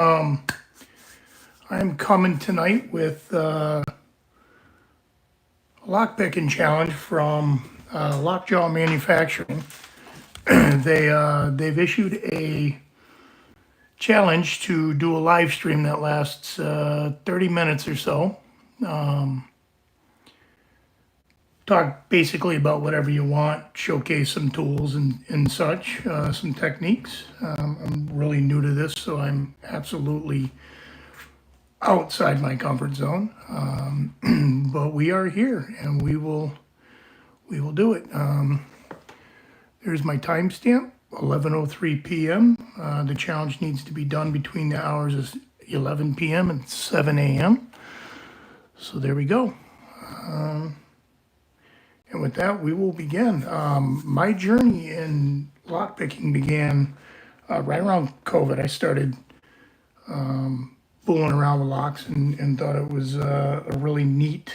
I'm coming tonight with a lockpicking challenge from Lockjaw Manufacturing. They've issued a challenge to do a live stream that lasts 30 minutes or so. Talk basically about whatever you want, showcase some tools and such, some techniques. I'm really new to this, so I'm absolutely outside my comfort zone. But we are here, and we will do it. There's my timestamp, 11:03 p.m. The challenge needs to be done between the hours of 11 p.m. and 7 a.m. So there we go. And with that, we will begin. My journey in lockpicking began right around COVID. I started fooling around with locks and thought it was a really neat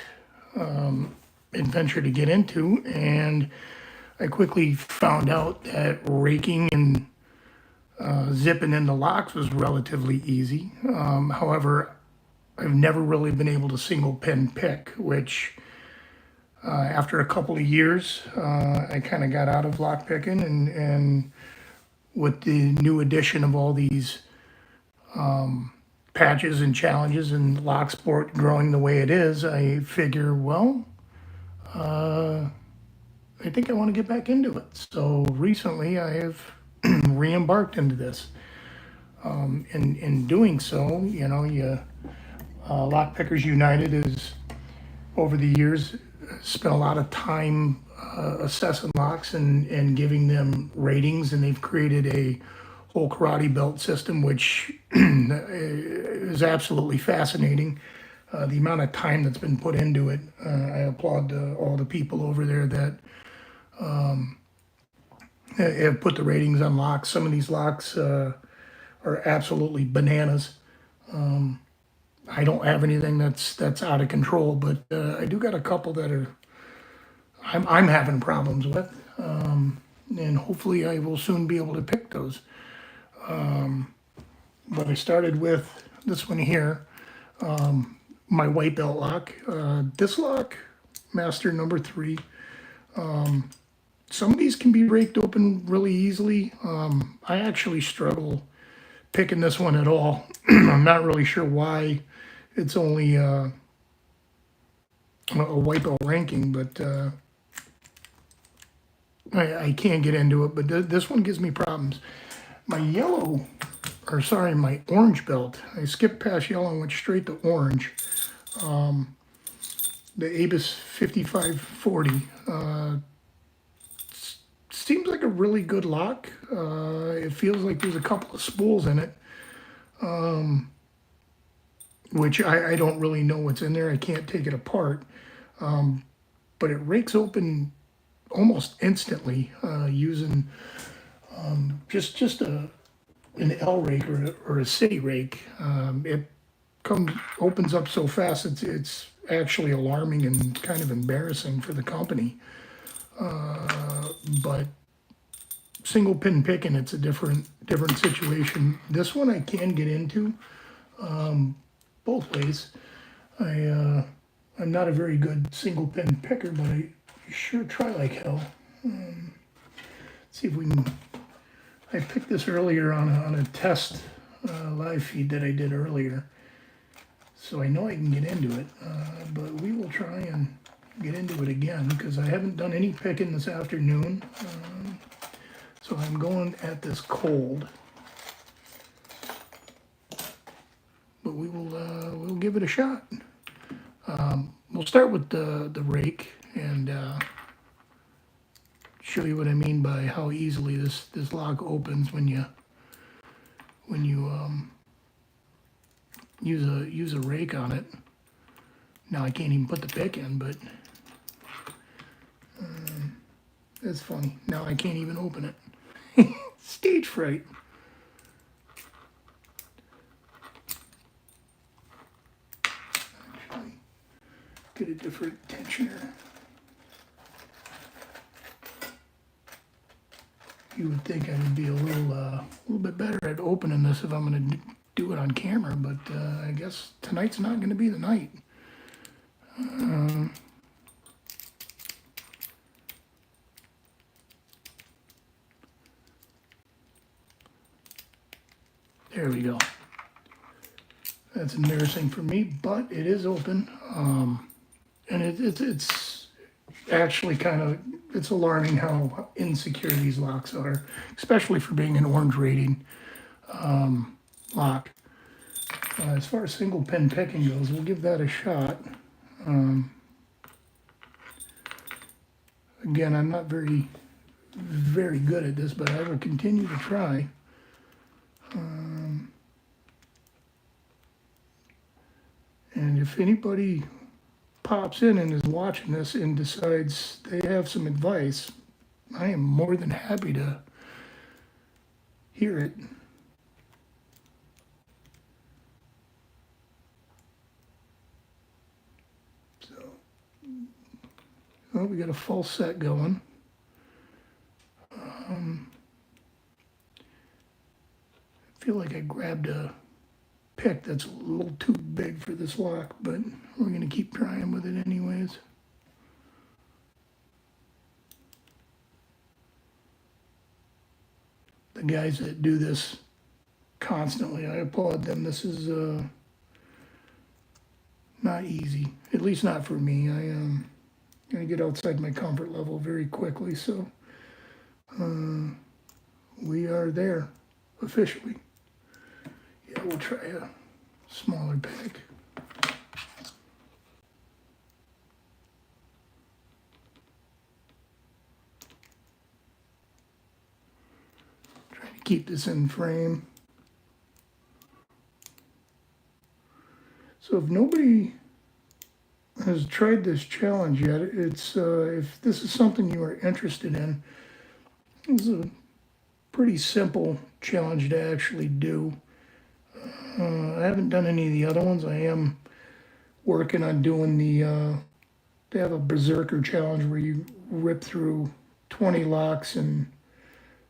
adventure to get into. And I quickly found out that raking and zipping into locks was relatively easy. However, I've never really been able to single pin pick, which after a couple of years, I kind of got out of lock picking, and with the new addition of all these patches and challenges and lock sport growing the way it is, I figure, well, I think I want to get back into it. So recently, I have re-embarked into this. In doing so, Lock Pickers United is over the years spent a lot of time assessing locks and giving them ratings, and they've created a whole karate belt system, which is absolutely fascinating. The amount of time that's been put into it, I applaud all the people over there that have put the ratings on locks. Some of these locks are absolutely bananas. I don't have anything that's out of control, but I do got a couple that I'm having problems with, and hopefully I will soon be able to pick those. But I started with this one here, my white belt lock. This lock, Master number 3. Some of these can be raked open really easily. I actually struggle picking this one at all. I'm not really sure why it's only a white belt ranking, but I can't get into it. But this one gives me problems. My my orange belt. I skipped past yellow and went straight to orange. The Abus 5540. Seems like a really good lock. It feels like there's a couple of spools in it, which I don't really know what's in there. I can't take it apart, but it rakes open almost instantly using just an L rake or a city rake. It opens up so fast it's actually alarming and kind of embarrassing for the company. But single pin picking, it's a different situation. This one I can get into both ways. I'm not a very good single pin picker, but I sure try like hell. Let's see if we can. I picked this earlier on a test live feed that I did earlier, so I know I can get into it. But we will try and get into it again because I haven't done any picking this afternoon. So I'm going at this cold, but we'll give it a shot. We'll start with the rake and show you what I mean by how easily this lock opens when you use a rake on it. Now I can't even put the pick in, but it's funny. Now I can't even open it. Stage fright. Actually, get a different tensioner. You would think I would be a little bit better at opening this if I'm going to do it on camera, but I guess tonight's not going to be the night. There we go. That's embarrassing for me, but it is open. And it's actually kind of, it's alarming how insecure these locks are, especially for being an orange rating lock. As far as single pin picking goes, we'll give that a shot. Again, I'm not very good at this, but I will continue to try. And if anybody pops in and is watching this and decides they have some advice, I am more than happy to hear it. So, well, we got a full set going. I feel like I grabbed a pick that's a little too big for this lock, but we're going to keep trying with it anyways. The guys that do this constantly, I applaud them. This is not easy, at least not for me. I get outside my comfort level very quickly, so we are there officially. Yeah, we'll try a smaller pick. Try to keep this in frame. So if nobody has tried this challenge yet, it's if this is something you are interested in, it's a pretty simple challenge to actually do. I haven't done any of the other ones. I am working on doing they have a Berserker challenge where you rip through 20 locks in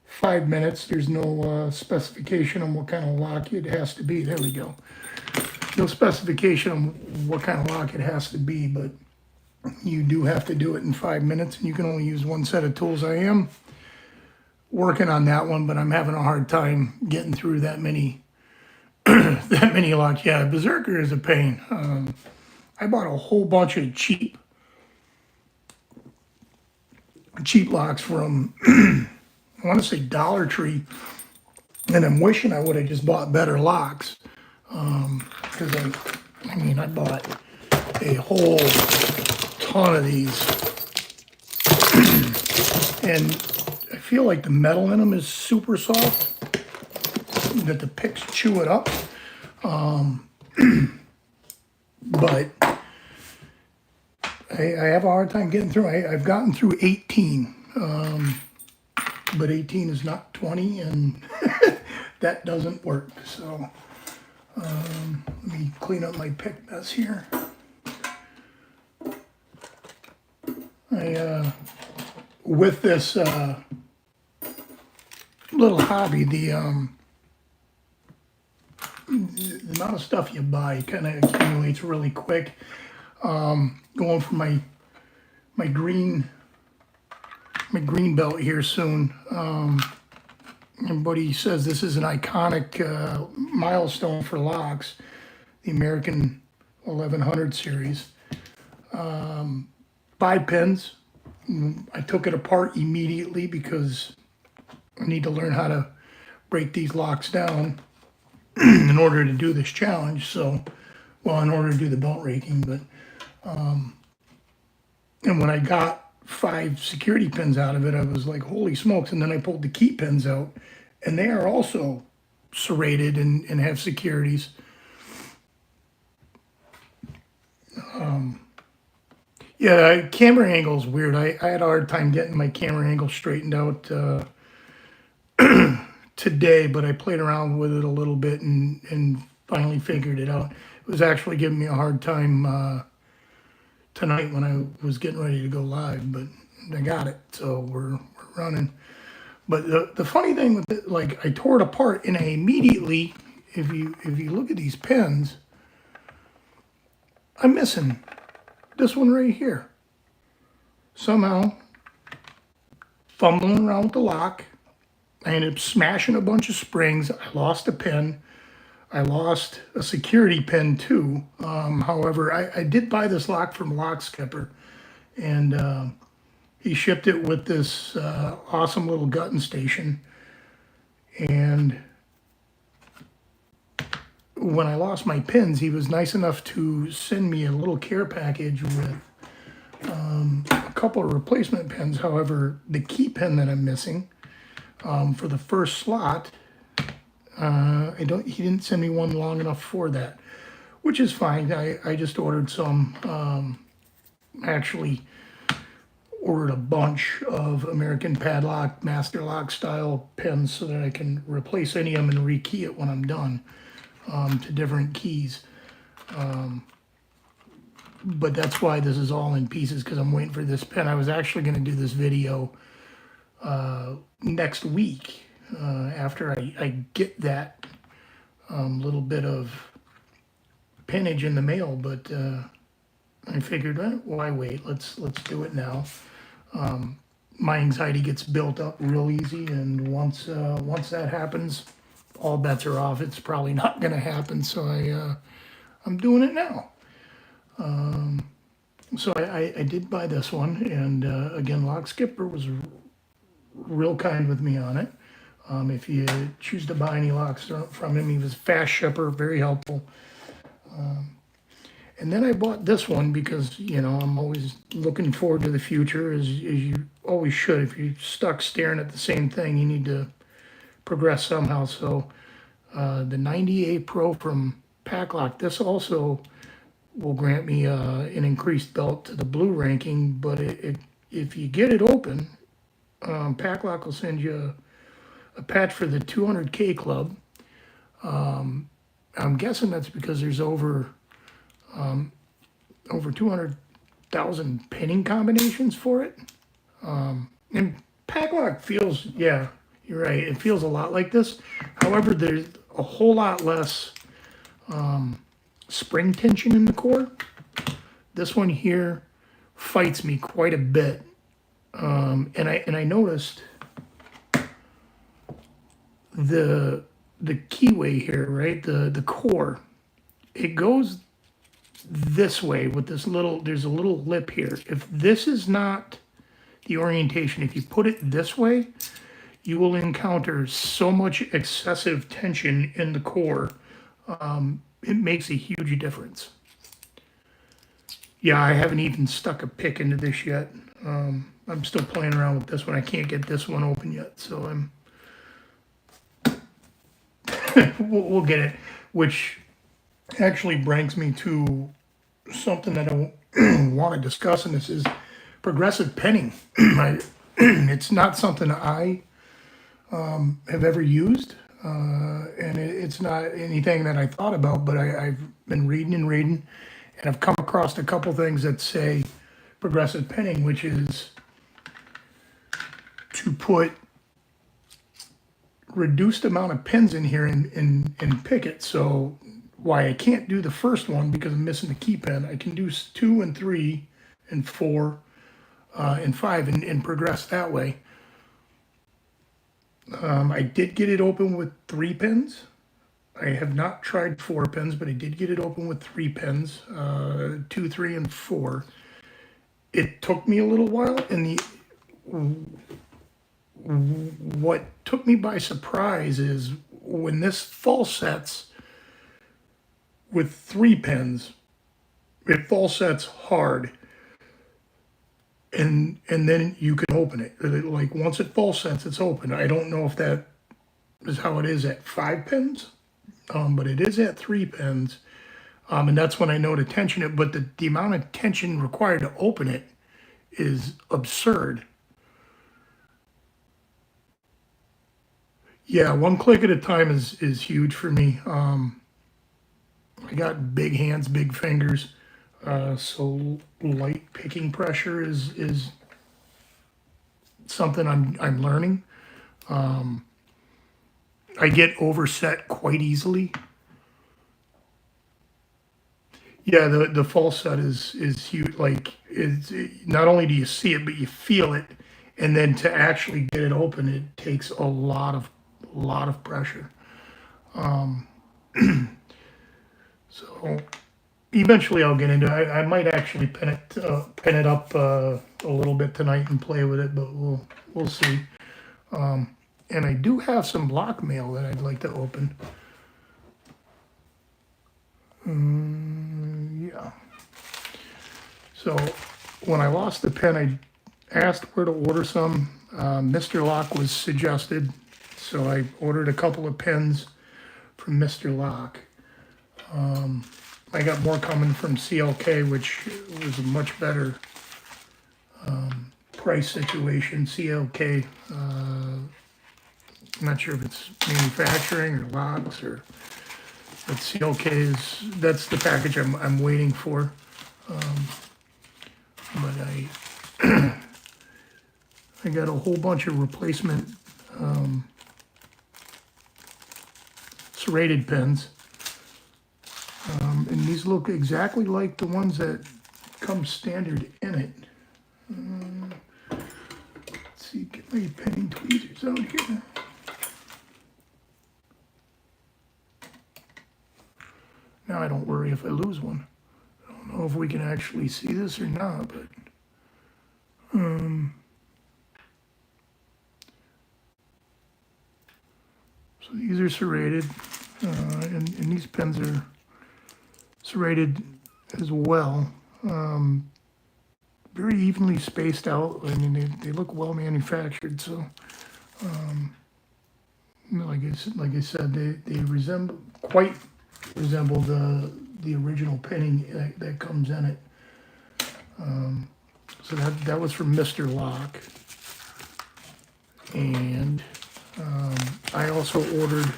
5 minutes. There's no specification on what kind of lock it has to be. There we go. No specification on what kind of lock it has to be, but you do have to do it in 5 minutes, and you can only use one set of tools. I am working on that one, but I'm having a hard time getting through that many that many locks. Yeah, Berserker is a pain. I bought a whole bunch of cheap locks from I want to say Dollar Tree, and I'm wishing I would have just bought better locks, because I bought a whole ton of these, and I feel like the metal in them is super soft, that the picks chew it up, but I have a hard time getting through. I've gotten through 18, but 18 is not 20, and that doesn't work. So let me clean up my pick mess here. With this little hobby, the amount of stuff you buy kind of accumulates really quick. Going for my green belt here soon. Everybody says this is an iconic milestone for locks, the American 1100 series. 5 pins. I took it apart immediately because I need to learn how to break these locks down in order to do this challenge. So, well, in order to do the belt raking, but and when I got 5 security pins out of it, I was like, holy smokes. And then I pulled the key pins out, and they are also serrated and have securities. Yeah, camera angle is weird. I had a hard time getting my camera angle straightened out today, but I played around with it a little bit and finally figured it out. It was actually giving me a hard time tonight when I was getting ready to go live, but I got it, so we're running. But the funny thing with it, like, I tore it apart and I immediately, if you look at these pins, I'm missing this one right here. Somehow, fumbling around with the lock, I ended up smashing a bunch of springs. I lost a pin. I lost a security pin too. However, I did buy this lock from Lock Skipper, and he shipped it with this awesome little gutting station. And when I lost my pins, he was nice enough to send me a little care package with a couple of replacement pins. However, the key pin that I'm missing for the first slot, he didn't send me one long enough for that, which is fine. I just ordered some, actually ordered a bunch of American Padlock, Master Lock style pins so that I can replace any of them and rekey it when I'm done to different keys. But that's why this is all in pieces, because I'm waiting for this pin. I was actually going to do this video next week after I get that little bit of pinnage in the mail, but I figured, why wait? Let's do it now. My anxiety gets built up real easy, and once that happens, all bets are off. It's probably not going to happen, so I'm doing it now. So I did buy this one, and again, Lock Skipper was real kind with me on it. If you choose to buy any locks from him, he was a fast shipper, very helpful. And then I bought this one because, you know, I'm always looking forward to the future, as you always should. If you're stuck staring at the same thing, you need to progress somehow. So the 98 Pro from Packlock, this also will grant me an increased belt to the blue ranking, but if you get it open, Packlock will send you a patch for the 200K club. I'm guessing that's because there's over 200,000 pinning combinations for it. And Packlock feels, yeah, you're right, it feels a lot like this. However, there's a whole lot less spring tension in the core. This one here fights me quite a bit. And I noticed the keyway here, right? The core, it goes this way with this little, there's a little lip here. If this is not the orientation, if you put it this way, you will encounter so much excessive tension in the core. It makes a huge difference. Yeah, I haven't even stuck a pick into this yet. I'm still playing around with this one. I can't get this one open yet, so I'm we'll get it, which actually brings me to something that I want to discuss, and this is progressive pinning. It's not something I have ever used, and it's not anything that I thought about, but I've been reading, and I've come across a couple things that say progressive pinning, which is to put reduced amount of pins in here and pick it. So why I can't do the first one because I'm missing the key pin, I can do 2 and 3 and 4 and 5 and progress that way. I did get it open with 3 pins. I have not tried 4 pins, but I did get it open with 3 pins, 2, 3, and 4. It took me a little while, and what took me by surprise is when this false sets with 3 pins, it false sets hard, and then you can open it. Like once it false sets, it's open. I don't know if that is how it is at 5 pins, but it is at 3 pins, and that's when I know to tension it. But the amount of tension required to open it is absurd. Yeah, 1 click at a time is huge for me. I got big hands, big fingers, so light picking pressure is something I'm learning. I get overset quite easily. Yeah, the false set is huge. Like not only do you see it, but you feel it, and then to actually get it open, it takes a lot of pressure. So eventually, I'll get into it. I might actually pin it up a little bit tonight and play with it, but we'll see. And I do have some block mail that I'd like to open. Yeah. So when I lost the pen, I asked where to order some. Mr. Locke was suggested, so I ordered a couple of pens from Mr. Locke. I got more coming from CLK, which was a much better price situation. CLK, I'm not sure if it's manufacturing or locks or, but CLK that's the package I'm waiting for. But I got a whole bunch of replacement serrated pens. And these look exactly like the ones that come standard in it. Let's see, get my penning tweezers out here. Now I don't worry if I lose one. I don't know if we can actually see this or not, but so these are serrated, and these pens are serrated as well. Very evenly spaced out. I mean, they look well manufactured. So, like I said, they quite resemble the original penning that comes in it. So that was from Mr. Locke, and I also ordered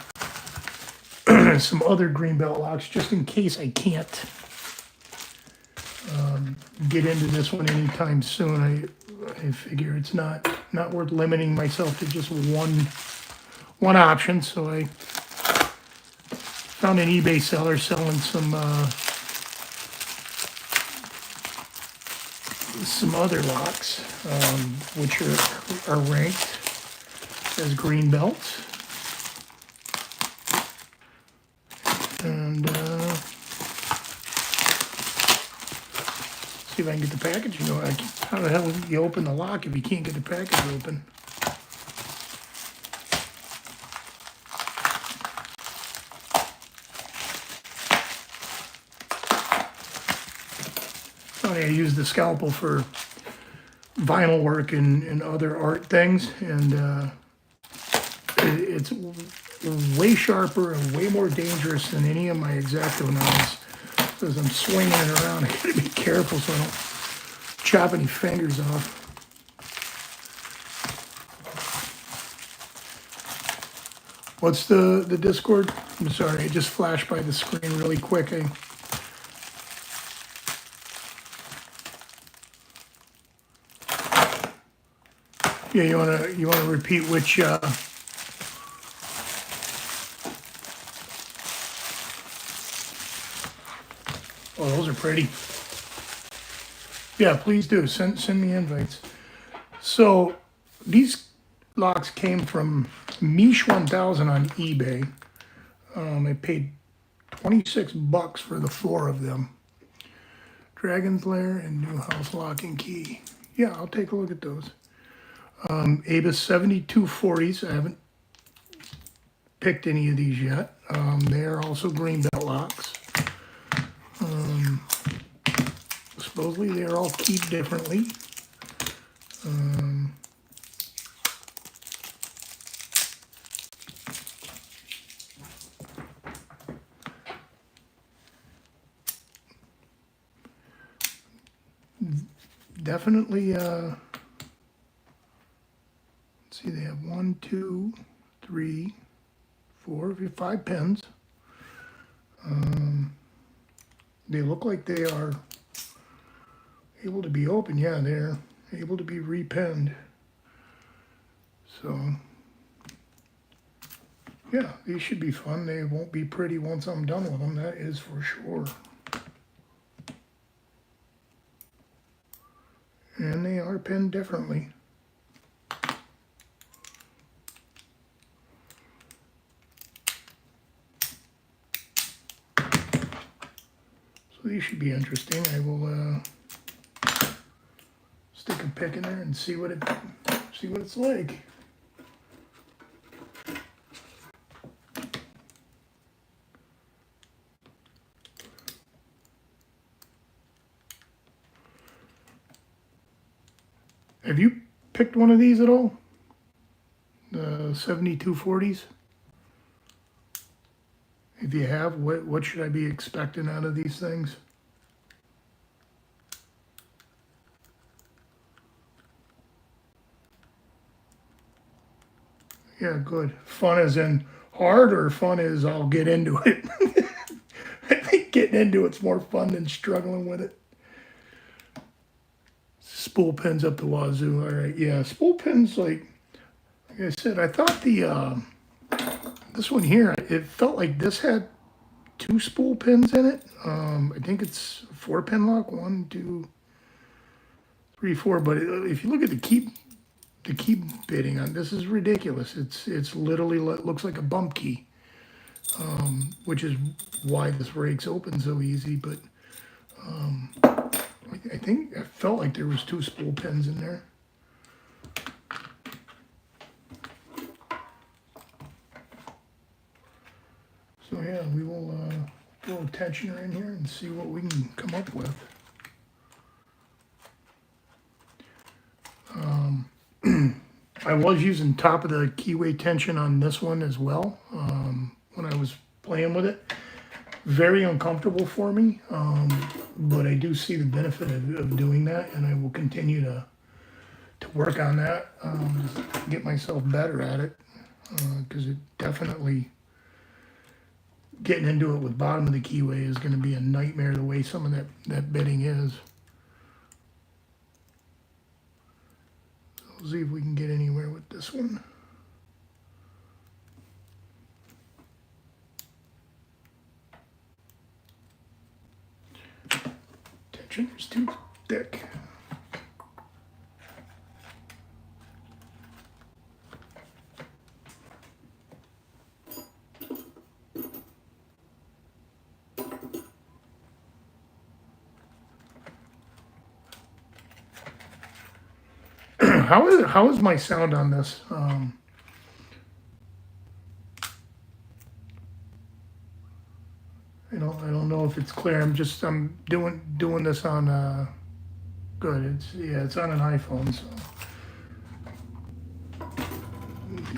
some other Greenbelt locks just in case I can't get into this one anytime soon. I figure it's not worth limiting myself to just one option. So I found an eBay seller selling some other locks, which are ranked as green belts. And see if I can get the package. How the hell do you open the lock if you can't get the package open? I use the scalpel for vinyl work and other art things, and it's way sharper and way more dangerous than any of my X-Acto knives. So as I'm swinging it around, I gotta be careful so I don't chop any fingers off. What's the Discord? I'm sorry, I just flashed by the screen really quick. Yeah, you wanna repeat which? Oh, those are pretty. Yeah, please do. Send me invites. So these locks came from Mish 1000 on eBay. I paid $26 for the 4 of them. Dragon's Lair and New House Lock and Key. Yeah, I'll take a look at those. Abus 7240s. I haven't picked any of these yet. They are also green belt locks. Supposedly they are all keyed differently. Definitely, let's see, they have 1, 2, 3, 4, 5 pins. They look like they are able to be open. Yeah, they're able to be repinned. So Yeah, these should be fun. They won't be pretty once I'm done with them, that is for sure. And they are pinned differently. So these should be interesting. I will stick a pick in there and see what it's like. Have you picked one of these at all? The 7240s? If you have, what should I be expecting out of these things? Yeah, good. Fun as in hard, or fun as I'll get into it? I think getting into it's more fun than struggling with it. Spool pins up the wazoo. All right, yeah, spool pins. Like I said, I thought this one here, it felt like this had two spool pins in it. I think it's 4-pin lock. 1, 2, 3, 4. But if you look at the key bitting on this is ridiculous. It's literally looks like a bump key, which is why this breaks open so easy. But I think I felt like there was two spool pins in there. So yeah, we will throw a tensioner in here and see what we can come up with. I was using top of the keyway tension on this one as well when I was playing with it. Very uncomfortable for me, but I do see the benefit of doing that, and I will continue to work on that, just get myself better at it, because it definitely, getting into it with bottom of the keyway is going to be a nightmare the way some of that bitting is. So we'll see if we can get anywhere with this one. Tensioner's too thick. How is my sound on this? I don't know if it's clear. I'm doing this on good. It's on an iPhone, so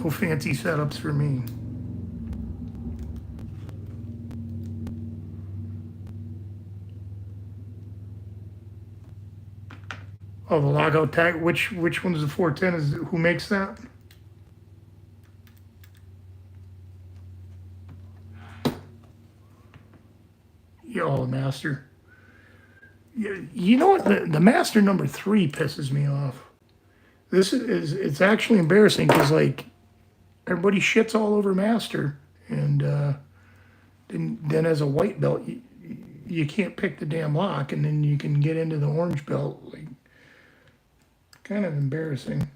no fancy setups for me. Oh, the logout tag. Which one's the 410? Is who makes that? Yeah, oh, the master. Yeah, you know what? The master number 3 pisses me off. This is it's actually embarrassing because like everybody shits all over master, and then as a white belt you can't pick the damn lock, and then you can get into the orange belt. Like, kind of embarrassing.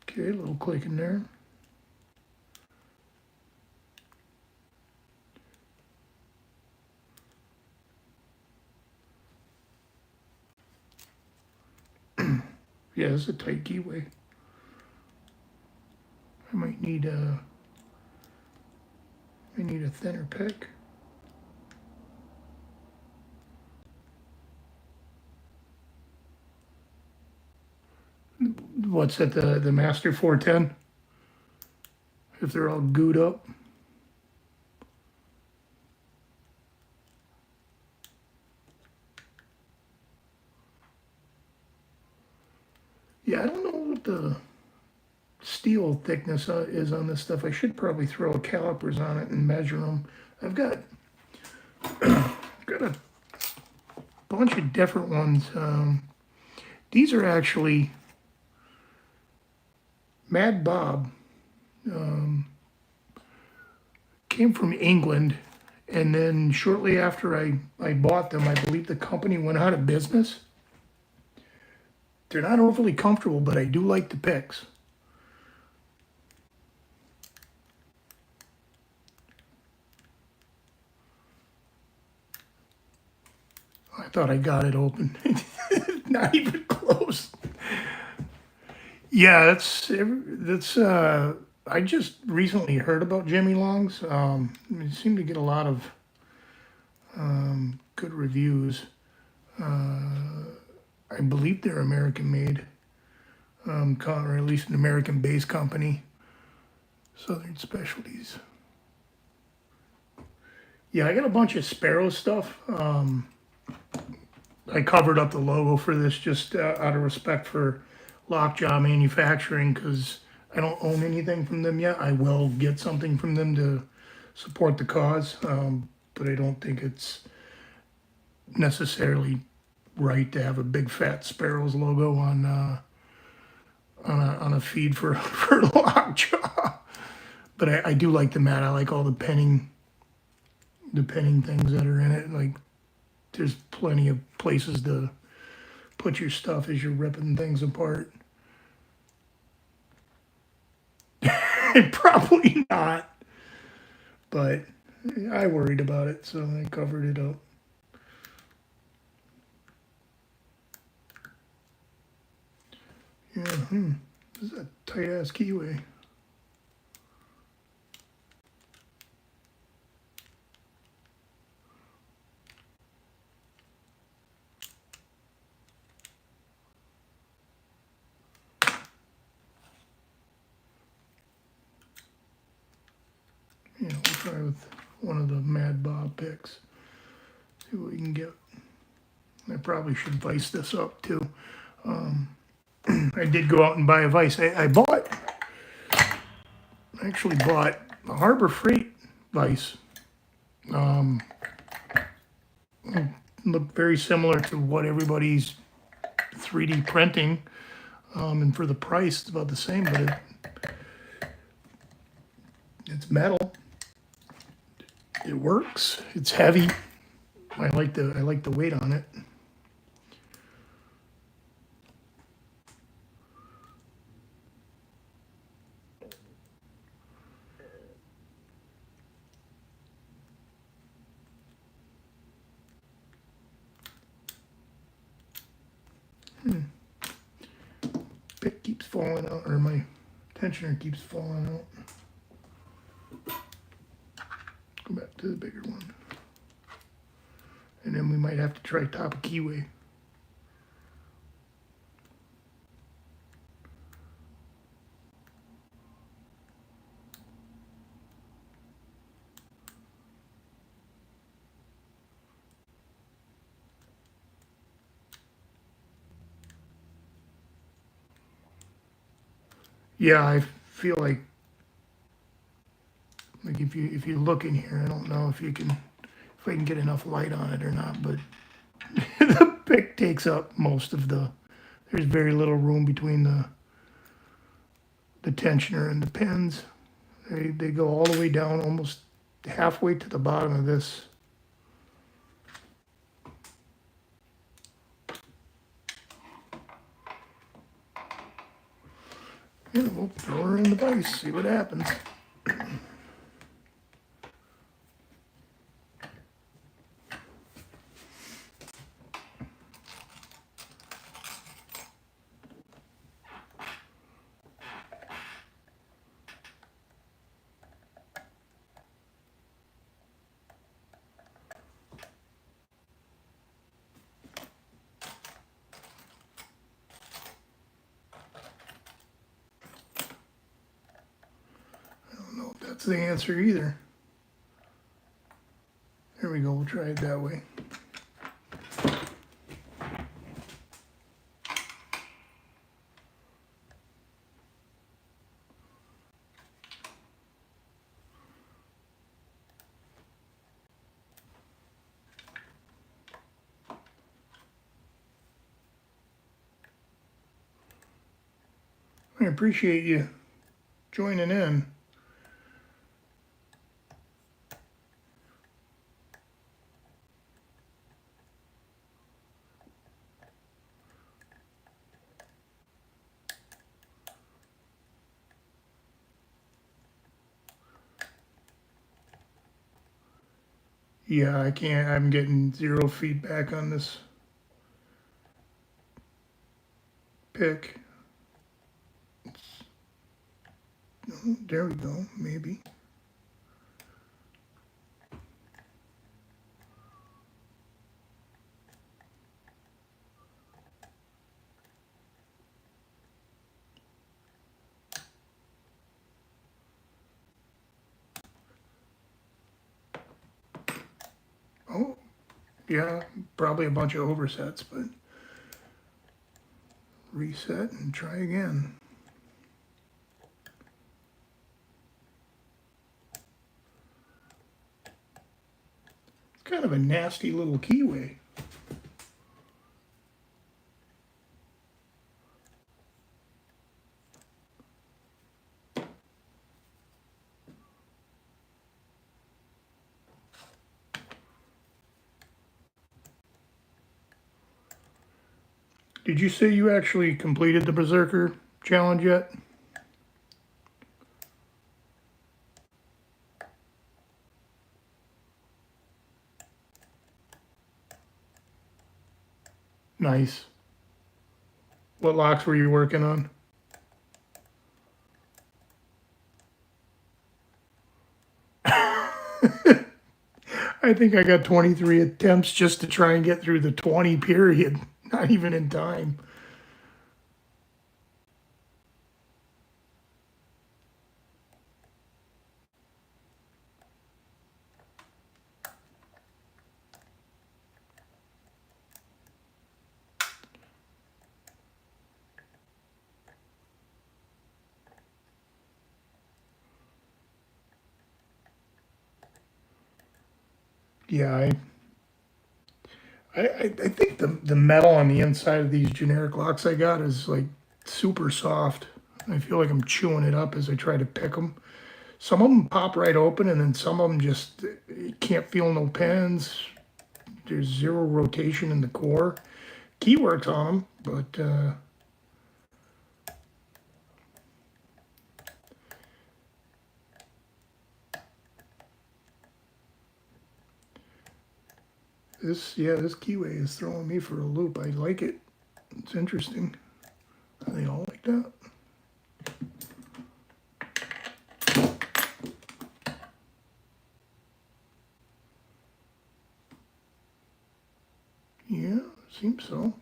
Okay, a little click in there. Yeah, it's a tight keyway. I might need a thinner pick. What's at the master 410? If they're all gooed up. Yeah, I don't know what the steel thickness is on this stuff. I should probably throw calipers on it and measure them. I've got got a bunch of different ones. These are actually Mad Bob. Came from England, and then shortly after I bought them, I believe the company went out of business. They're not overly comfortable, but I do like the picks. I thought I got it open. Not even close. Yeah, that's I just recently heard about Jimmy Long's. It seemed to get a lot of good reviews. I believe they're American made, or at least an American based company. Southern Specialties. Yeah, I got a bunch of Sparrow stuff. I covered up the logo for this just out of respect for Lockjaw Manufacturing because I don't own anything from them yet. I will get something from them to support the cause, but I don't think it's necessarily right to have a big fat Sparrows logo on a feed for for Lockjaw. But I do like the mat. I like all the penning things that are in it. Like there's plenty of places to put your stuff as you're ripping things apart. Probably not, but I worried about it, so I covered it up. Yeah, this is a tight ass keyway. Yeah, we'll try with one of the Mad Bob picks. See what we can get. I probably should vice this up too. I did go out and buy a vise. I actually bought a Harbor Freight vise. Looked very similar to what everybody's 3D printing, and for the price, it's about the same. But it's metal. It works. It's heavy. I like the weight on it. Pick keeps falling out, or my tensioner keeps falling out. Go back to the bigger one. And then we might have to try top of keyway. Yeah, I feel like if you look in here, I don't know if I can get enough light on it or not, but the pick takes up most of there's very little room between the tensioner and the pins. They go all the way down, almost halfway to the bottom of this. Yeah, we'll throw her in the vise, see what happens. That's the answer either. There we go, we'll try it that way. I appreciate you joining in. Yeah, I can't. I'm getting zero feedback on this pick. Oh, there we go. Maybe. Oh, yeah, probably a bunch of oversets, but reset and try again. It's kind of a nasty little keyway. Did you say you actually completed the Berserker challenge yet? Nice. What locks were you working on? I think I got 23 attempts just to try and get through the 20 period. Not even in time. Yeah, I think the metal on the inside of these generic locks I got is like super soft. I feel like I'm chewing it up as I try to pick them. Some of them pop right open, and then some of them just you can't feel no pins. There's zero rotation in the core. Key works on them, but this keyway is throwing me for a loop. I like it. It's interesting. Are they all like that? Yeah, seems so.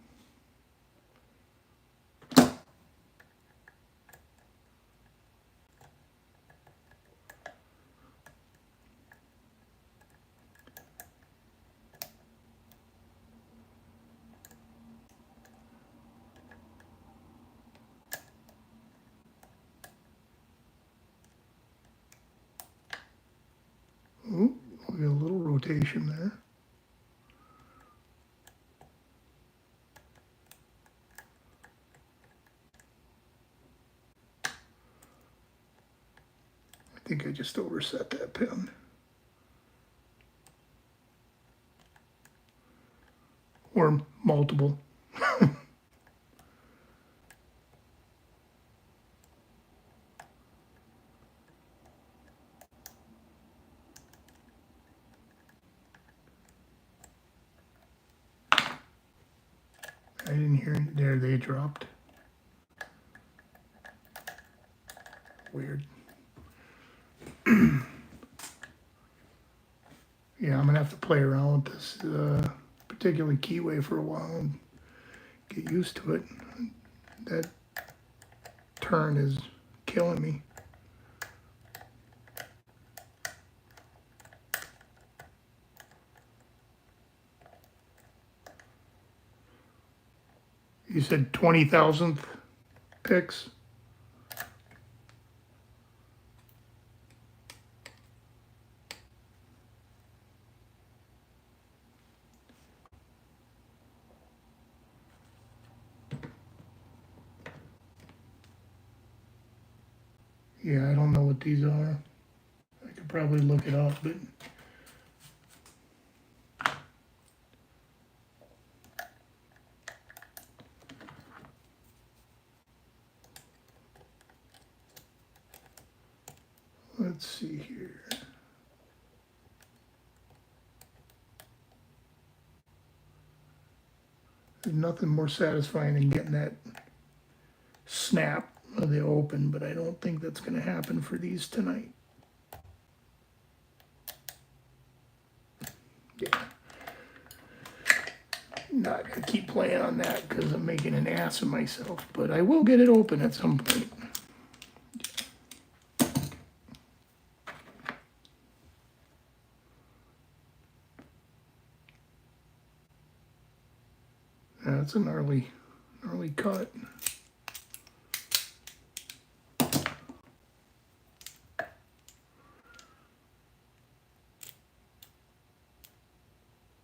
Ooh, we got a little rotation there. I think I just overset that pin. Or multiple. I didn't hear it. There, they dropped. Weird. Yeah, I'm gonna have to play around with this particular keyway for a while and get used to it. That turn is killing me. You said 20,000th picks? Yeah, I don't know what these are. I could probably look it up, but let's see here. There's nothing more satisfying than getting that snap of the open, but I don't think that's going to happen for these tonight. Yeah. Not going to keep playing on that because I'm making an ass of myself, but I will get it open at some point. That's a gnarly cut.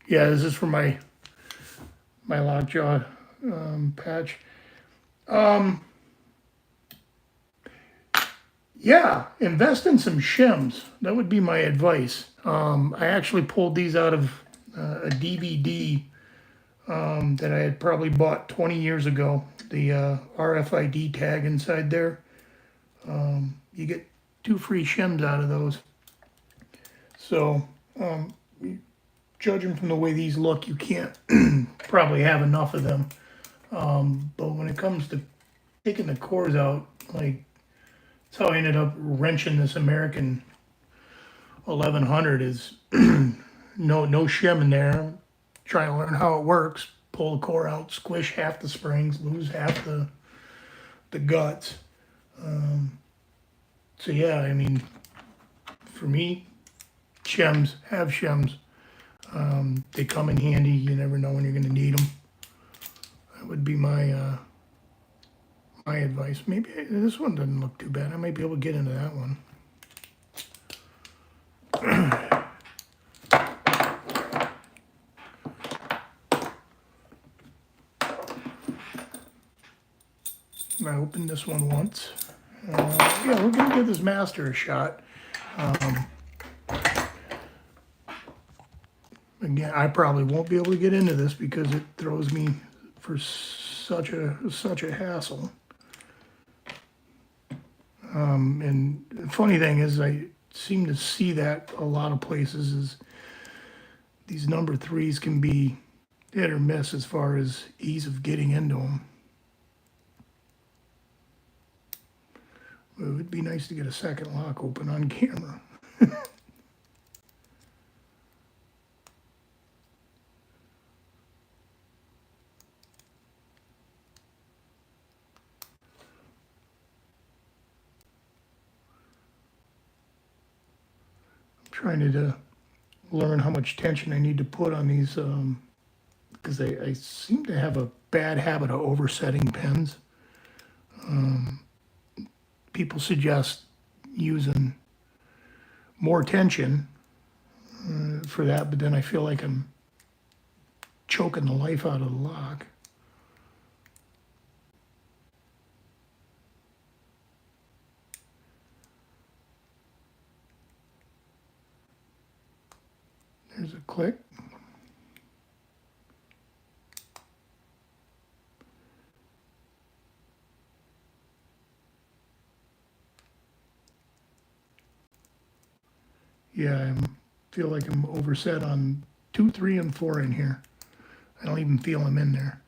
Yeah, this is for my lockjaw patch. Yeah, invest in some shims. That would be my advice. I actually pulled these out of a DVD that I had probably bought 20 years ago. The RFID tag inside there. You get 2 free shims out of those. So, judging from the way these look, you can't probably have enough of them. But when it comes to taking the cores out, like, that's how I ended up wrenching this American 1100 is no shim in there. Trying to learn how it works. Pull the core out, squish half the springs, lose half the guts. So yeah, I mean, for me, shims, have shims. They come in handy. You never know when you're going to need them. That would be my my advice. Maybe this one doesn't look too bad. I might be able to get into that one. I opened this one once. Yeah, we're going to give this master a shot. Again, I probably won't be able to get into this because it throws me for such a hassle. And the funny thing is, I seem to see that a lot of places is these number 3s can be hit or miss as far as ease of getting into them. It would be nice to get a second lock open on camera. Trying to learn how much tension I need to put on these because I seem to have a bad habit of oversetting pins. People suggest using more tension for that, but then I feel like I'm choking the life out of the lock. There's a click. Yeah, I feel like I'm overset on 2, 3, and 4 in here. I don't even feel them in there.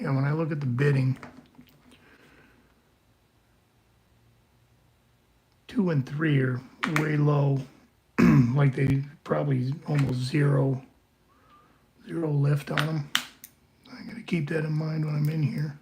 And when I look at the bidding, 2 and 3 are way low like they probably almost zero lift on them. I gotta keep that in mind when I'm in here.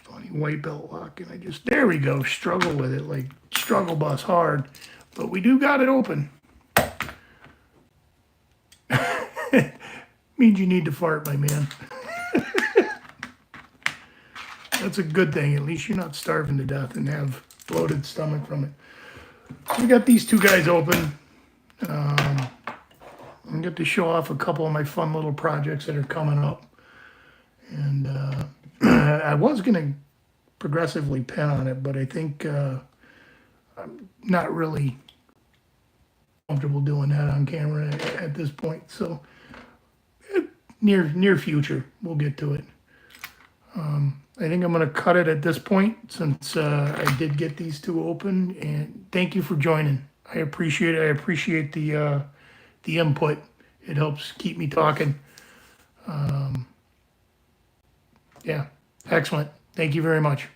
Funny white belt lock, and there we go, struggle with it, like struggle bus hard, but we do got it open. Means you need to fart, my man. That's a good thing. At least you're not starving to death and have bloated stomach from it. We got these two guys open. I get to show off a couple of my fun little projects that are coming up. And I was going to progressively pin on it, but I think I'm not really comfortable doing that on camera at this point. So near future, we'll get to it. I think I'm going to cut it at this point since I did get these two open. And thank you for joining. I appreciate it. I appreciate the input. It helps keep me talking. Yeah, excellent. Thank you very much.